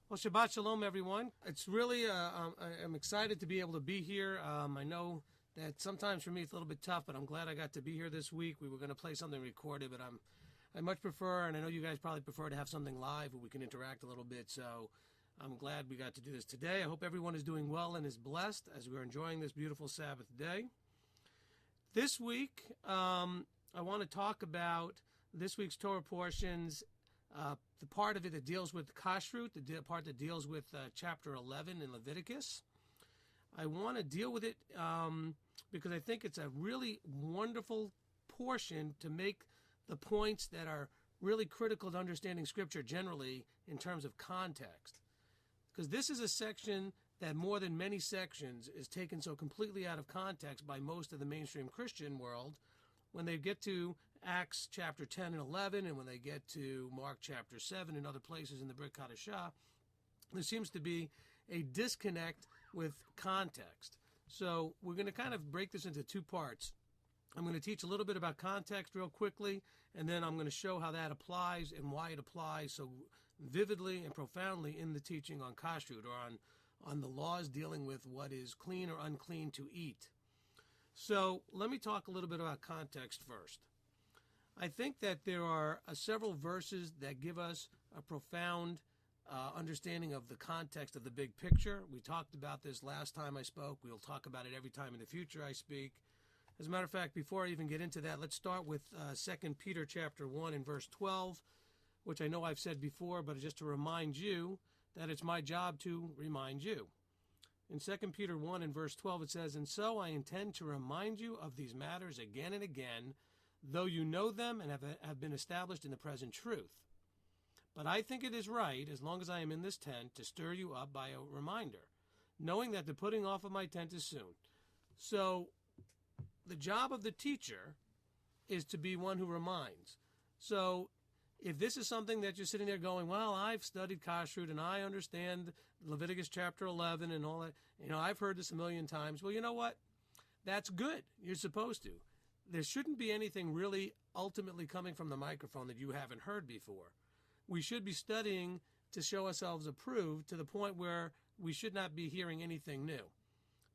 Well, Shabbat Shalom, everyone. It's really, I'm excited to be able to be here. I know that sometimes for me it's a little bit tough, but I'm glad I got to be here this week. We were going to play something recorded, but I much prefer, and I know you guys probably prefer to have something live where we can interact a little bit. So I'm glad we got to do this today. I hope everyone is doing well and is blessed as we're enjoying this beautiful Sabbath day. This week, I want to talk about this week's Torah portions. The part of it that deals with Koshrut, the part that deals with chapter 11 in Leviticus. I want to deal with it because I think it's a really wonderful portion to make the points that are really critical to understanding Scripture generally in terms of context. Because this is a section that more than many sections is taken so completely out of context by most of the mainstream Christian world. When they get to Acts chapter 10 and 11, and when they get to Mark chapter 7 and other places in the Brit Hadashah, there seems to be a disconnect with context. So we're going to kind of break this into two parts. I'm going to teach a little bit about context real quickly, and then I'm going to show how that applies and why it applies so vividly and profoundly in the teaching on kashrut, or on the laws dealing with what is clean or unclean to eat. So let me talk a little bit about context first. I think that there are several verses that give us a profound understanding of the context of the big picture. We talked about this last time I spoke. We'll talk about it every time in the future I speak. As a matter of fact, before I even get into that, let's start with 2 Peter chapter 1 and verse 12, which I know I've said before, but just to remind you that it's my job to remind you. In 2 Peter 1 and verse 12 it says, "And so I intend to remind you of these matters again and again, though you know them and have been established in the present truth. But I think it is right, as long as I am in this tent, to stir you up by a reminder, knowing that the putting off of my tent is soon." So the job of the teacher is to be one who reminds. So if this is something that you're sitting there going, well, I've studied kashrut and I understand Leviticus chapter 11 and all that, I've heard this a million times. Well, you know what? That's good. You're supposed to. There shouldn't be anything really ultimately coming from the microphone that you haven't heard before. We should be studying to show ourselves approved to the point where we should not be hearing anything new.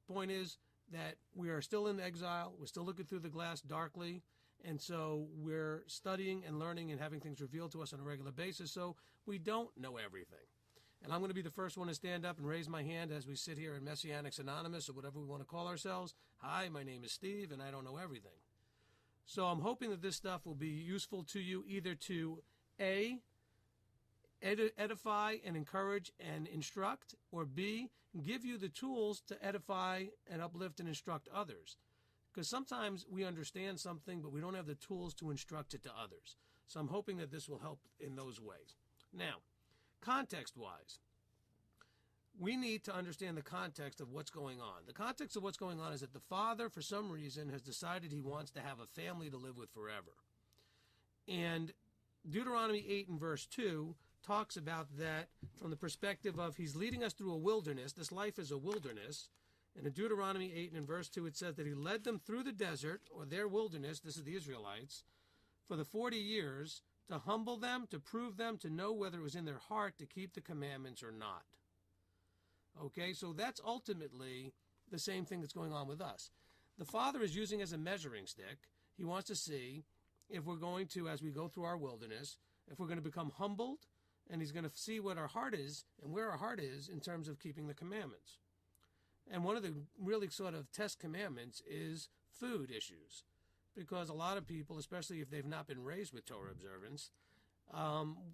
Point is that we are still in exile. We're still looking through the glass darkly. And so we're studying and learning and having things revealed to us on a regular basis, so we don't know everything. And I'm going to be the first one to stand up and raise my hand as we sit here in Messianics Anonymous, or whatever we want to call ourselves. Hi, my name is Steve, and I don't know everything. So I'm hoping that this stuff will be useful to you, either to A, edify and encourage and instruct, or B, give you the tools to edify and uplift and instruct others. Because sometimes we understand something, but we don't have the tools to instruct it to others. So I'm hoping that this will help in those ways. Now, context-wise, we need to understand the context of what's going on. The context of what's going on is that the father, for some reason, has decided he wants to have a family to live with forever. And Deuteronomy 8 and verse 2 talks about that from the perspective of he's leading us through a wilderness. This life is a wilderness. And in Deuteronomy 8 and in verse 2, it says that he led them through the desert, or their wilderness, this is the Israelites, for the 40 years, to humble them, to prove them, to know whether it was in their heart to keep the commandments or not. Okay, so that's ultimately the same thing that's going on with us. The Father is using as a measuring stick. He wants to see if we're going to, as we go through our wilderness, if we're going to become humbled, and he's going to see what our heart is and where our heart is in terms of keeping the commandments. And one of the really sort of test commandments is food issues, because a lot of people, especially if they've not been raised with Torah observance,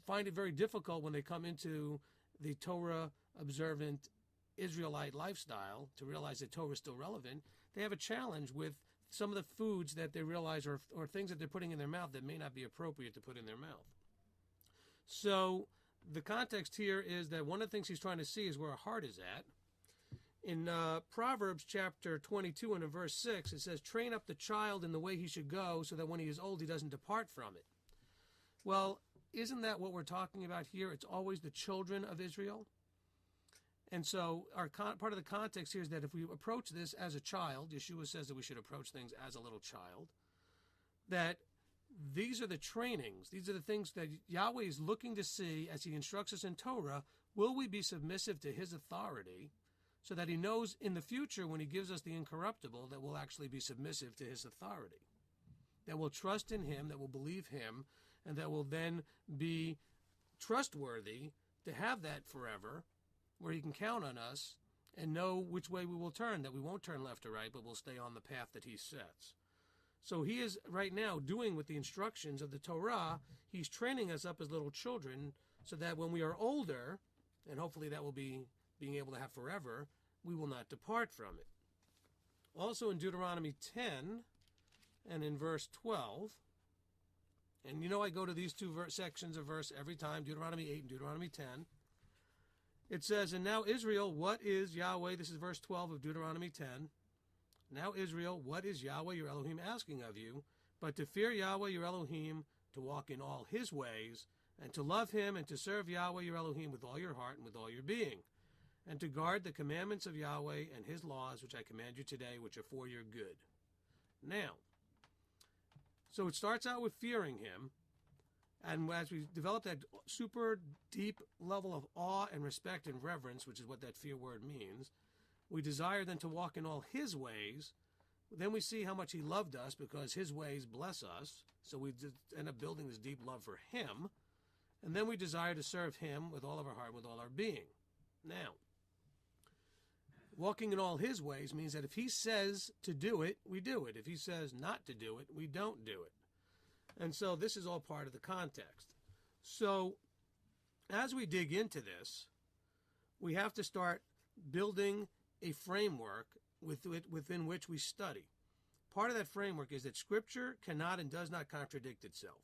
find it very difficult when they come into the Torah observant Israelite lifestyle to realize that Torah is still relevant. They have a challenge with some of the foods that they realize or things that they're putting in their mouth that may not be appropriate to put in their mouth. So the context here is that one of the things he's trying to see is where our heart is at. In Proverbs chapter 22 and in verse 6, it says, "Train up the child in the way he should go, so that when he is old, he doesn't depart from it." Well, isn't that what we're talking about here? It's always the children of Israel. And so part of the context here is that if we approach this as a child, Yeshua says that we should approach things as a little child, that these are the trainings, these are the things that Yahweh is looking to see as he instructs us in Torah. Will we be submissive to his authority so that he knows in the future when he gives us the incorruptible that we'll actually be submissive to his authority, that we'll trust in him, that we'll believe him, and that will then be trustworthy to have that forever, where he can count on us and know which way we will turn, that we won't turn left or right, but we'll stay on the path that he sets. So he is right now doing with the instructions of the Torah, he's training us up as little children so that when we are older, and hopefully that will be being able to have forever, we will not depart from it. Also in Deuteronomy 10 and in verse 12, and you know I go to these two sections of verse every time, Deuteronomy 8 and Deuteronomy 10. It says, and now Israel, what is Yahweh? This is verse 12 of Deuteronomy 10. Now Israel, what is Yahweh your Elohim asking of you? But to fear Yahweh your Elohim, to walk in all his ways, and to love him, and to serve Yahweh your Elohim with all your heart and with all your being, and to guard the commandments of Yahweh and his laws, which I command you today, which are for your good. Now, so it starts out with fearing him, and as we develop that super deep level of awe and respect and reverence, which is what that fear word means, we desire then to walk in all his ways. Then we see how much he loved us because his ways bless us. So we end up building this deep love for him. And then we desire to serve him with all of our heart, with all our being. Now, walking in all his ways means that if he says to do it, we do it. If he says not to do it, we don't do it. And so this is all part of the context. So as we dig into this, we have to start building a framework within which we study. Part of that framework is that Scripture cannot and does not contradict itself.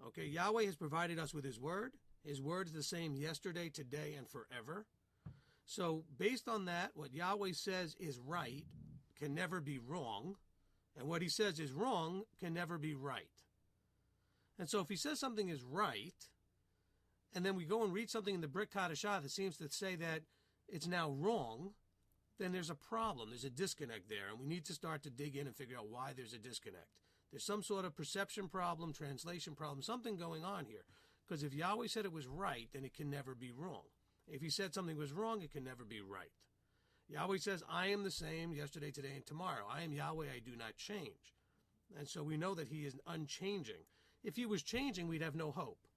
Okay, Yahweh has provided us with his word. His word is the same yesterday, today, and forever. So based on that, what Yahweh says is right can never be wrong, and what he says is wrong can never be right. And so if he says something is right, and then we go and read something in the Brit Hadashah that seems to say that it's now wrong, then there's a problem. There's a disconnect there, and we need to start to dig in and figure out why there's a disconnect. There's some sort of perception problem, translation problem, something going on here. Because if Yahweh said it was right, then it can never be wrong. If he said something was wrong, it can never be right. Yahweh says, I am the same yesterday, today, and tomorrow. I am Yahweh, I do not change. And so we know that he is unchanging. If he was changing, we'd have no hope.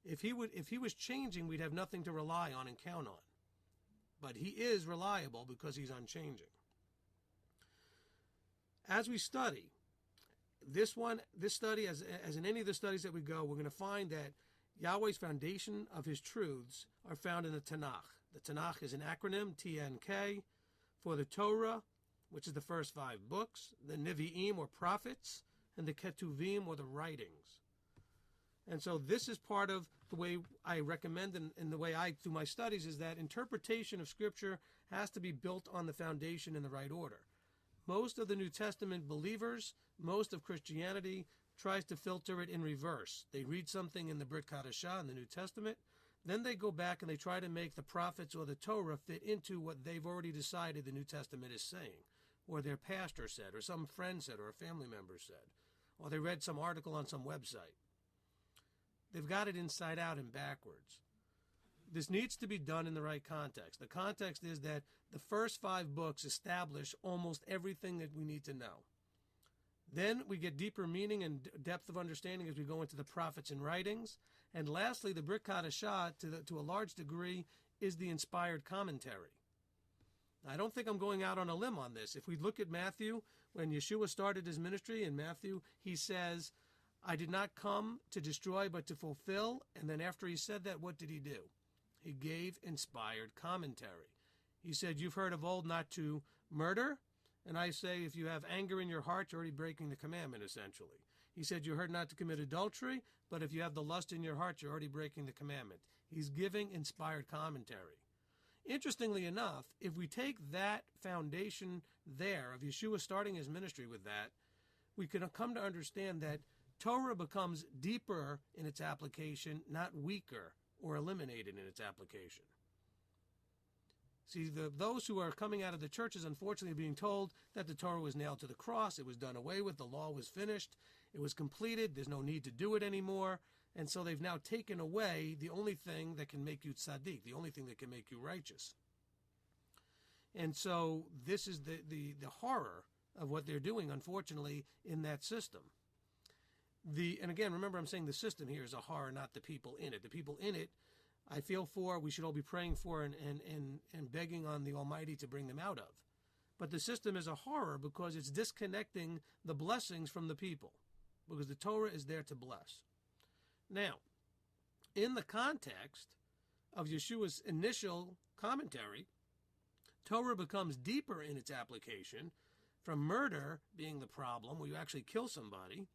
If he was changing, we'd have nothing to rely on and count on. But he is reliable because he's unchanging. As we study, this study, as in any of the studies that we go, we're going to find that Yahweh's foundation of his truths are found in the Tanakh. The Tanakh is an acronym, TNK, for the Torah, which is the first 5 books, the Nevi'im, or prophets, and the Ketuvim, or the writings. And so this is part of the way I recommend and the way I do my studies is that interpretation of Scripture has to be built on the foundation in the right order. Most of the New Testament believers, most of Christianity tries to filter it in reverse. They read something in the Brit Hadashah in the New Testament, then they go back and they try to make the prophets or the Torah fit into what they've already decided the New Testament is saying, or their pastor said, or some friend said, or a family member said, or they read some article on some website. They've got it inside out and backwards. This needs to be done in the right context. The context is that the first 5 books establish almost everything that we need to know. Then we get deeper meaning and depth of understanding as we go into the prophets and writings. And lastly, the Brit Hadashah, to a large degree, is the inspired commentary. I don't think I'm going out on a limb on this. If we look at Matthew, when Yeshua started his ministry in Matthew, he says, I did not come to destroy but to fulfill. And then after he said that, what did he do? He gave inspired commentary. He said, you've heard of old not to murder. And I say, if you have anger in your heart, you're already breaking the commandment, essentially. He said, you heard not to commit adultery, but if you have the lust in your heart, you're already breaking the commandment. He's giving inspired commentary. Interestingly enough, if we take that foundation there of Yeshua starting his ministry with that, we can come to understand that Torah becomes deeper in its application, not weaker or eliminated in its application. See, those who are coming out of the churches, unfortunately, are being told that the Torah was nailed to the cross, it was done away with, the law was finished, it was completed, there's no need to do it anymore, And so they've now taken away the only thing that can make you tzaddik, the only thing that can make you righteous. And so this is the horror of what they're doing, unfortunately, in that system. And again, remember, I'm saying the system here is a horror, not the people in it. The people in it, I feel for, we should all be praying for and begging on the Almighty to bring them out of. But the system is a horror because it's disconnecting the blessings from the people, because the Torah is there to bless. Now, in the context of Yeshua's initial commentary, Torah becomes deeper in its application, from murder being the problem, where you actually kill somebody,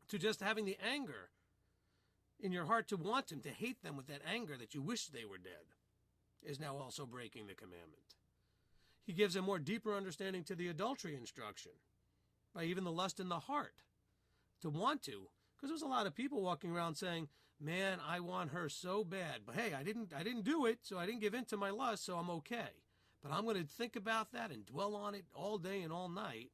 to just having the anger in your heart to want them, to hate them with that anger that you wish they were dead, is now also breaking the commandment. He gives a more deeper understanding to the adultery instruction, by even the lust in the heart, to want to. Because there's a lot of people walking around saying, man, I want her so bad, but hey, I didn't do it, so I didn't give in to my lust, so I'm okay. But I'm going to think about that and dwell on it all day and all night.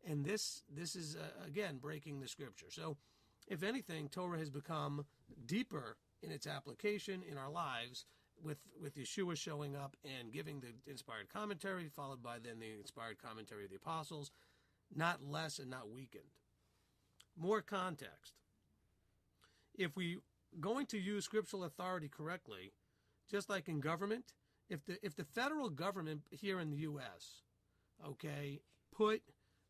And this is, again, breaking the Scripture. So, if anything, Torah has become deeper in its application in our lives, with Yeshua showing up and giving the inspired commentary, followed by then the inspired commentary of the apostles, not less and not weakened. More context. If we going to use scriptural authority correctly, just like in government, if the federal government here in the U.S., okay, put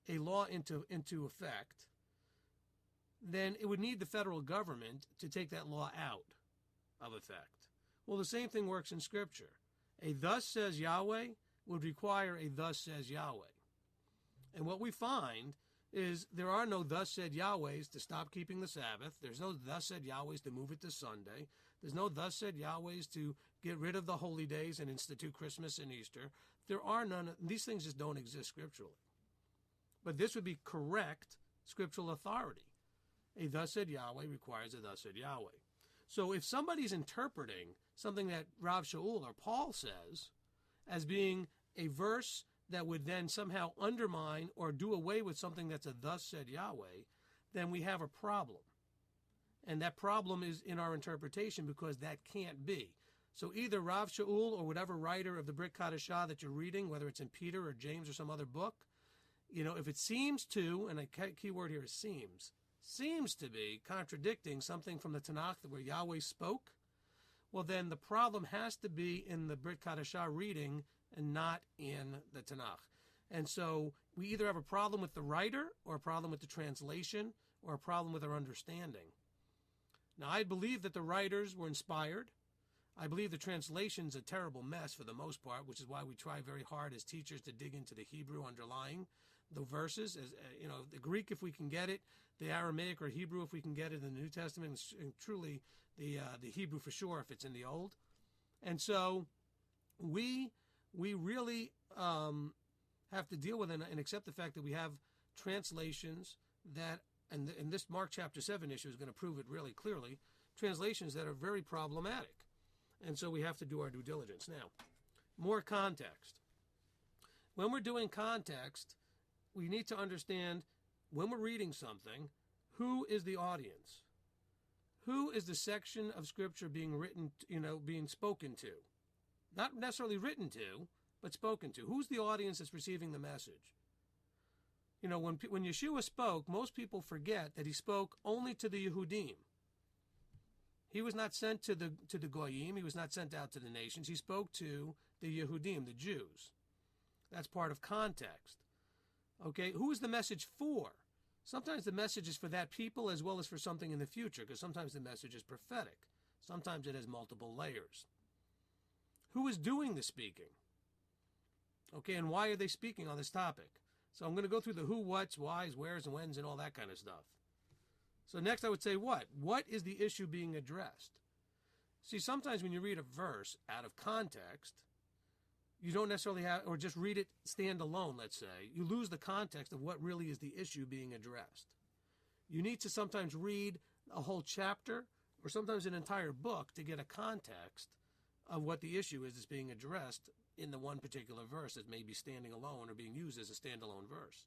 a law into effect, then it would need the federal government to take that law out of effect. Well, the same thing works in Scripture. A thus says Yahweh would require a thus says Yahweh. And what we find is there are no thus said Yahwehs to stop keeping the Sabbath. There's no thus said Yahwehs to move it to Sunday. There's no thus said Yahwehs to get rid of the holy days and institute Christmas and Easter. There are none. These things just don't exist scripturally. But this would be correct scriptural authority. A thus said Yahweh requires a thus said Yahweh. So if somebody's interpreting something that Rav Shaul or Paul says as being a verse that would then somehow undermine or do away with something that's a thus said Yahweh, then we have a problem. And that problem is in our interpretation, because that can't be. So either Rav Shaul or whatever writer of the Brit Kadashah that you're reading, whether it's in Peter or James or some other book, if it seems to, and a key word here is seems to be contradicting something from the Tanakh where Yahweh spoke, well, then the problem has to be in the Brit Kadashah reading and not in the Tanakh. And so we either have a problem with the writer or a problem with the translation or a problem with our understanding. Now, I believe that the writers were inspired. I believe the translation's a terrible mess for the most part, which is why we try very hard as teachers to dig into the Hebrew underlying the verses. As the Greek, if we can get it, the Aramaic or Hebrew, if we can get it in the New Testament, and truly the Hebrew for sure if it's in the Old. And so we really have to deal with and accept the fact that we have translations that, and this Mark chapter 7 issue is going to prove it really clearly, translations that are very problematic. And so we have to do our due diligence. Now, more context. When we're doing context, we need to understand, when we're reading something, who is the audience? Who is the section of Scripture being written, being spoken to? Not necessarily written to, but spoken to. Who's the audience that's receiving the message? When Yeshua spoke, most people forget that he spoke only to the Yehudim. He was not sent to the Goyim. He was not sent out to the nations. He spoke to the Yehudim, the Jews. That's part of context. Okay, who is the message for? Sometimes the message is for that people as well as for something in the future, because sometimes the message is prophetic. Sometimes it has multiple layers. Who is doing the speaking? Okay, and why are they speaking on this topic? So I'm going to go through the who, what's, whys, where's, and when's, and all that kind of stuff. So next I would say what? What is the issue being addressed? See, sometimes when you read a verse out of context, you don't necessarily have, or just read it stand alone, let's say, you lose the context of what really is the issue being addressed. You need to sometimes read a whole chapter or sometimes an entire book to get a context of what the issue is that's being addressed in the one particular verse that may be standing alone or being used as a standalone verse.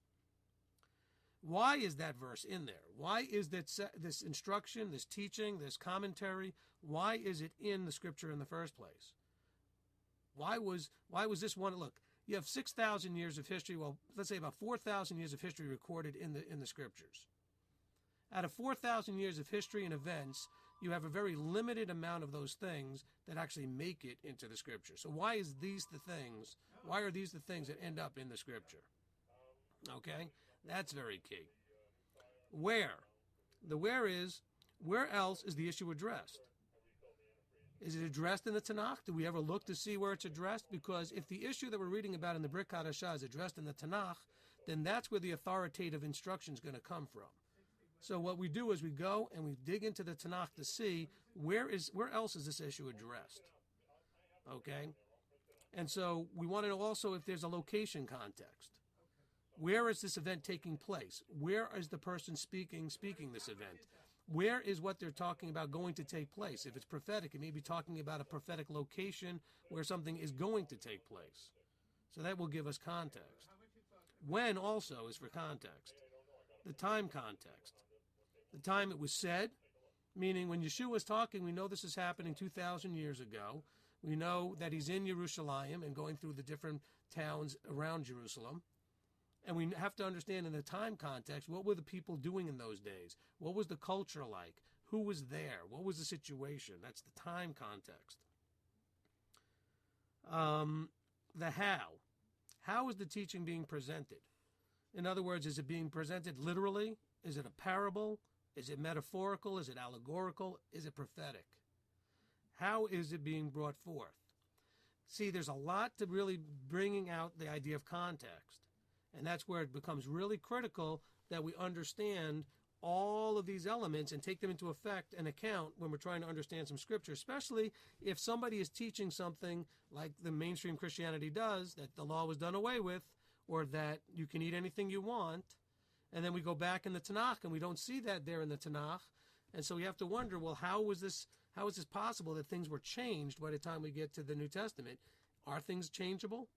Why is that verse in there? Why is that this instruction, this teaching, this commentary, why is it in the Scripture in the first place? Why was this one? Look, you have 6,000 years of history. Well, let's say about 4,000 years of history recorded in the Scriptures. Out of 4,000 years of history and events, you have a very limited amount of those things that actually make it into the Scripture. So why are these the things that end up in the Scripture? Okay, that's very key. Where? The where is, where else is the issue addressed? Is it addressed in the Tanakh? Do we ever look to see where it's addressed? Because if the issue that we're reading about in the Brit Hadashah is addressed in the Tanakh, then that's where the authoritative instruction is going to come from. So what we do is we go and we dig into the Tanakh to see where else is this issue addressed. Okay? And so we want to know also if there's a location context. Where is this event taking place? Where is the person speaking this event? Where is what they're talking about going to take place? If it's prophetic, it may be talking about a prophetic location where something is going to take place. So that will give us context. When also is for context. The time context. The time it was said, meaning when Yeshua was talking, we know this is happening 2,000 years ago. We know that he's in Jerusalem and going through the different towns around Jerusalem. And we have to understand in the time context, what were the people doing in those days? What was the culture like? Who was there? What was the situation? That's the time context. The how. How is the teaching being presented? In other words, is it being presented literally? Is it a parable? Is it metaphorical? Is it allegorical? Is it prophetic? How is it being brought forth? See, there's a lot to really bringing out the idea of context. And that's where it becomes really critical that we understand all of these elements and take them into effect and account when we're trying to understand some Scripture, especially if somebody is teaching something like the mainstream Christianity does, that the law was done away with, or that you can eat anything you want. And then we go back in the Tanakh and we don't see that there in the Tanakh. And so we have to wonder, well, how is this possible that things were changed by the time we get to the New Testament? Are things changeable?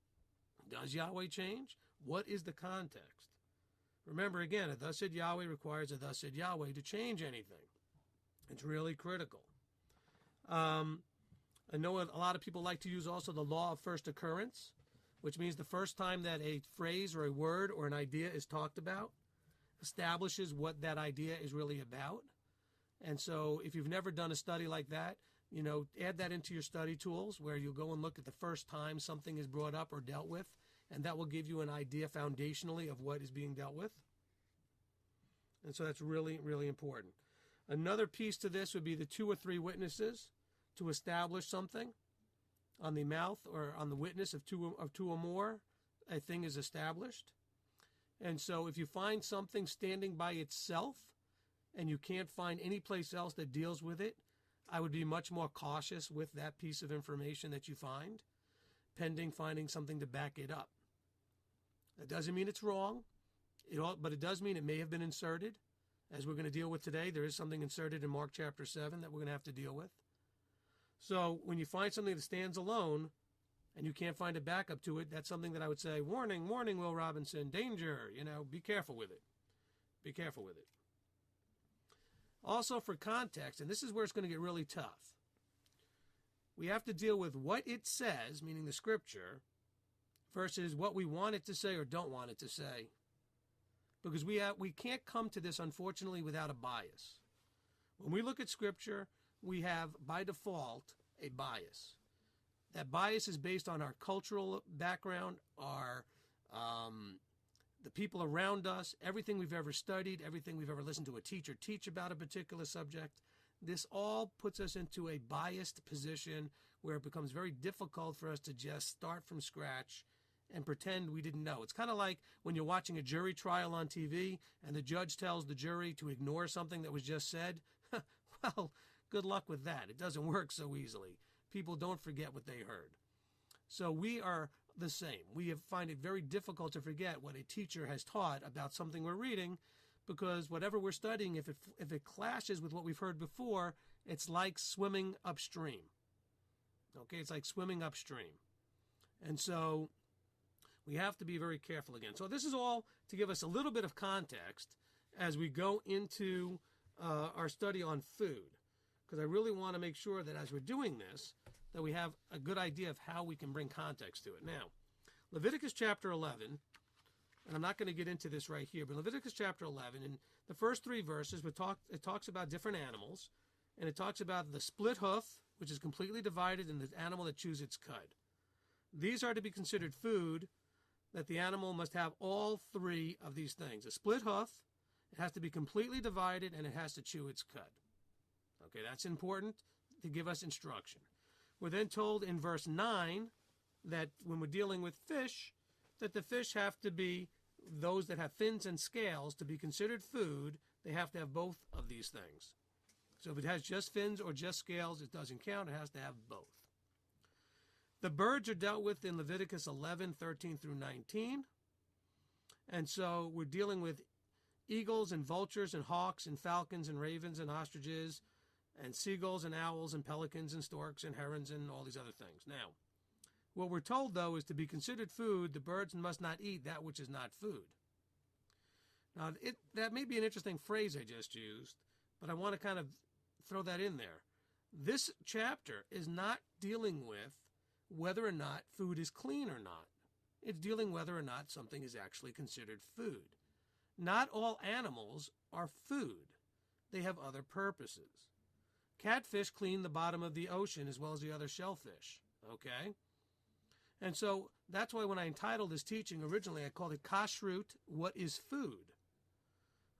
Does Yahweh change? What is the context? Remember, again, a thus said Yahweh requires a thus said Yahweh to change anything. It's really critical. I know a lot of people like to use also the law of first occurrence, which means the first time that a phrase or a word or an idea is talked about establishes what that idea is really about. And so if you've never done a study like that, add that into your study tools where you'll go and look at the first time something is brought up or dealt with, and that will give you an idea foundationally of what is being dealt with. And so that's really, really important. Another piece to this would be the 2 or 3 witnesses to establish something. On the mouth or on the witness of two or more, a thing is established. And so if you find something standing by itself and you can't find any place else that deals with it, I would be much more cautious with that piece of information that you find, pending finding something to back it up. That doesn't mean it's wrong, but it does mean it may have been inserted. As we're going to deal with today, there is something inserted in Mark chapter 7 that we're going to have to deal with. So when you find something that stands alone and you can't find a backup to it, that's something that I would say, warning, warning, Will Robinson, danger, be careful with it. Be careful with it. Also for context, and this is where it's going to get really tough, we have to deal with what it says, meaning the Scripture, versus what we want it to say or don't want it to say. Because we can't come to this, unfortunately, without a bias. When we look at Scripture, we have, by default, a bias. That bias is based on our cultural background, the people around us, everything we've ever studied, everything we've ever listened to a teacher teach about a particular subject. This all puts us into a biased position where it becomes very difficult for us to just start from scratch and pretend we didn't know. It's kind of like when you're watching a jury trial on TV and the judge tells the jury to ignore something that was just said. Well, good luck with that. It doesn't work so easily. People don't forget what they heard. So we are the same. We find it very difficult to forget what a teacher has taught about something we're reading, because whatever we're studying, if it clashes with what we've heard before, it's like swimming upstream. Okay, it's like swimming upstream. And so we have to be very careful again. So this is all to give us a little bit of context as we go into our study on food, because I really want to make sure that as we're doing this, that we have a good idea of how we can bring context to it. Now, Leviticus chapter 11, and I'm not going to get into this right here, but Leviticus chapter 11, in the first 3 verses, it talks about different animals, and it talks about the split hoof, which is completely divided, and the animal that chews its cud. These are to be considered food, that the animal must have all 3 of these things. A split hoof, it has to be completely divided, and it has to chew its cud. Okay, that's important to give us instruction. We're then told in verse 9 that when we're dealing with fish, that the fish have to be those that have fins and scales to be considered food. They have to have both of these things. So if it has just fins or just scales, it doesn't count. It has to have both. The birds are dealt with in Leviticus 11, 13 through 19. And so we're dealing with eagles and vultures and hawks and falcons and ravens and ostriches and seagulls and owls and pelicans and storks and herons and all these other things. Now, what we're told, though, is to be considered food, the birds must not eat that which is not food. Now, that may be an interesting phrase I just used, but I want to kind of throw that in there. This chapter is not dealing with whether or not food is clean or not. It's dealing whether or not something is actually considered food. Not all animals are food. They have other purposes. Catfish clean the bottom of the ocean as well as the other shellfish, okay? And so that's why when I entitled this teaching originally, I called it Kashrut, what is food?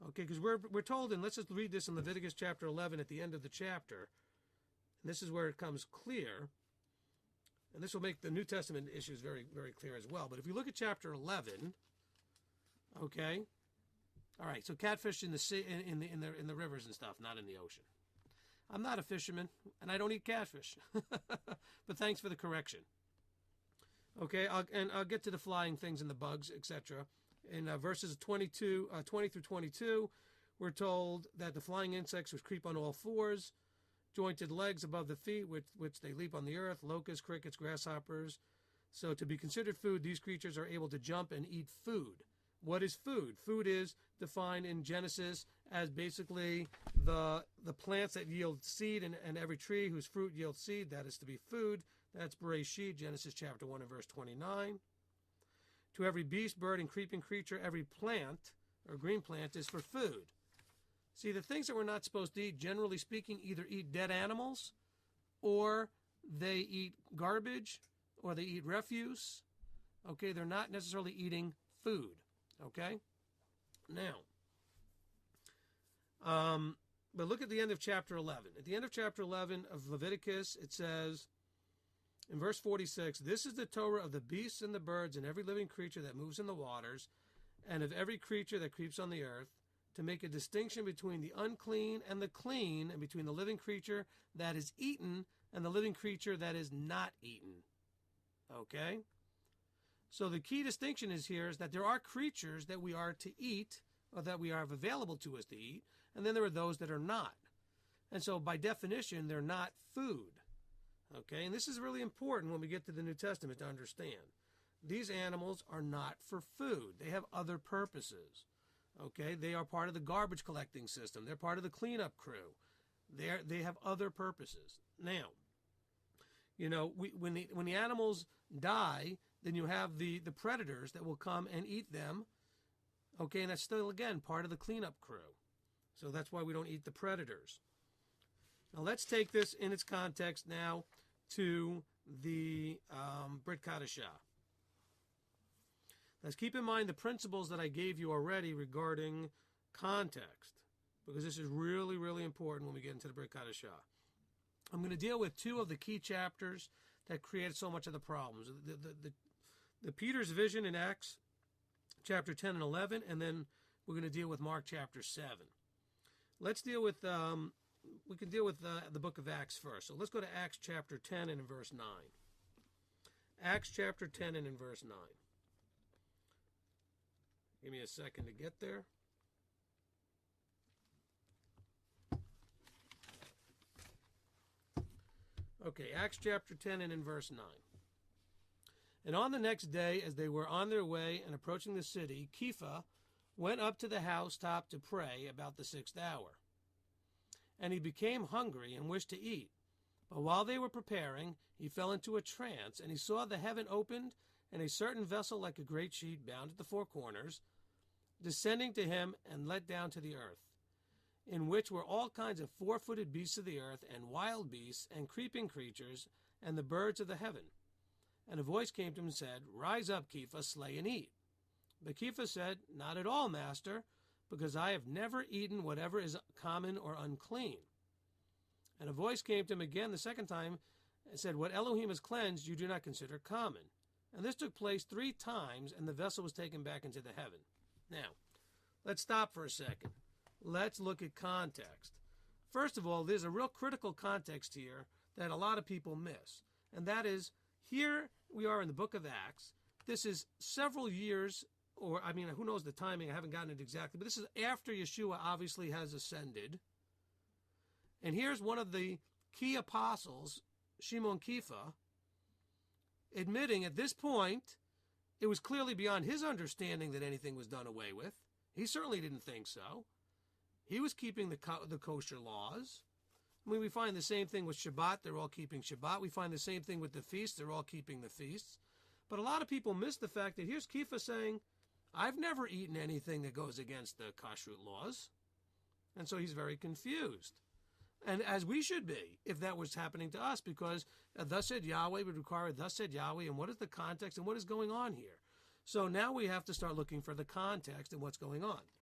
Okay, because we're told, and let's just read this in Leviticus chapter 11 at the end of the chapter. And this is where it comes clear. And this will make the New Testament issues very, very clear as well. But if you look at chapter 11, okay, all right, so catfish in the sea, in the rivers and stuff, not in the ocean. I'm not a fisherman, and I don't eat catfish. But thanks for the correction. Okay, I'll get to the flying things and the bugs, etc. In verses 20 through 22, we're told that the flying insects which creep on all 4s, jointed legs above the feet, which they leap on the earth, locusts, crickets, grasshoppers. So to be considered food, these creatures are able to jump and eat food. What is food? Food is defined in Genesis as basically the plants that yield seed, and every tree whose fruit yields seed, that is to be food. That's Bereshit, Genesis chapter 1 and verse 29. To every beast, bird, and creeping creature, every plant or green plant is for food. See, the things that we're not supposed to eat, generally speaking, either eat dead animals, or they eat garbage, or they eat refuse. Okay, they're not necessarily eating food. Okay? Now, but look at the end of chapter 11. At the end of chapter 11 of Leviticus, it says, in verse 46, this is the Torah of the beasts and the birds and every living creature that moves in the waters, and of every creature that creeps on the earth, to make a distinction between the unclean and the clean, and between the living creature that is eaten and the living creature that is not eaten. Okay? So the key distinction is here is that there are creatures that we are to eat, or that we have available to us to eat, and then there are those that are not. And so by definition, they're not food. Okay? And this is really important when we get to the New Testament to understand. These animals are not for food. They have other purposes. Okay? They are part of the garbage collecting system. They're part of the cleanup crew. They have other purposes. Now, you know, when the animals die, then you have the predators that will come and eat them. Okay, and that's still, again, part of the cleanup crew. So that's why we don't eat the predators. Now let's take this in its context now to the Brit Kadashah. Let's keep in mind the principles that I gave you already regarding context, because this is really, really important when we get into the Brit Kadashah. I'm going to deal with 2 of the key chapters that create so much of the problems. The Peter's vision in Acts chapter 10 and 11, and then we're going to deal with Mark chapter 7. Let's deal with, we can deal with the book of Acts first. So let's go to Acts chapter 10 and in verse 9. Acts chapter 10 and in verse 9. Give me a second to get there. Okay, Acts chapter 10 and in verse 9. And on the next day, as they were on their way and approaching the city, Kepha, went up to the housetop to pray about the 6th hour. And he became hungry and wished to eat. But while they were preparing, he fell into a trance, and he saw the heaven opened, and a certain vessel like a great sheet bound at the 4 corners, descending to him and let down to the earth, in which were all kinds of 4-footed beasts of the earth, and wild beasts, and creeping creatures, and the birds of the heaven. And a voice came to him and said, Rise up, Kepha, slay and eat. But Kepha said, Not at all, master, because I have never eaten whatever is common or unclean. And a voice came to him again the second time and said, What Elohim has cleansed, you do not consider common. And this took place 3 times, and the vessel was taken back into the heaven. Now, let's stop for a second. Let's look at context. First of all, there's a real critical context here that a lot of people miss. And that is, here we are in the book of Acts. This is several years, or who knows the timing, I haven't gotten it exactly, but this is after Yeshua obviously has ascended. And here's one of the key apostles, Shimon Kepha, admitting at this point it was clearly beyond his understanding that anything was done away with. He certainly didn't think so. He was keeping the kosher laws. We find the same thing with Shabbat. They're all keeping Shabbat. We find the same thing with the feasts. They're all keeping the feasts. But a lot of people miss the fact that here's Kepha saying, I've never eaten anything that goes against the kashrut laws. And so he's very confused. And as we should be, if that was happening to us, because thus said Yahweh would require thus said Yahweh, and what is the context and what is going on here? So now we have to start looking for the context and what's going on.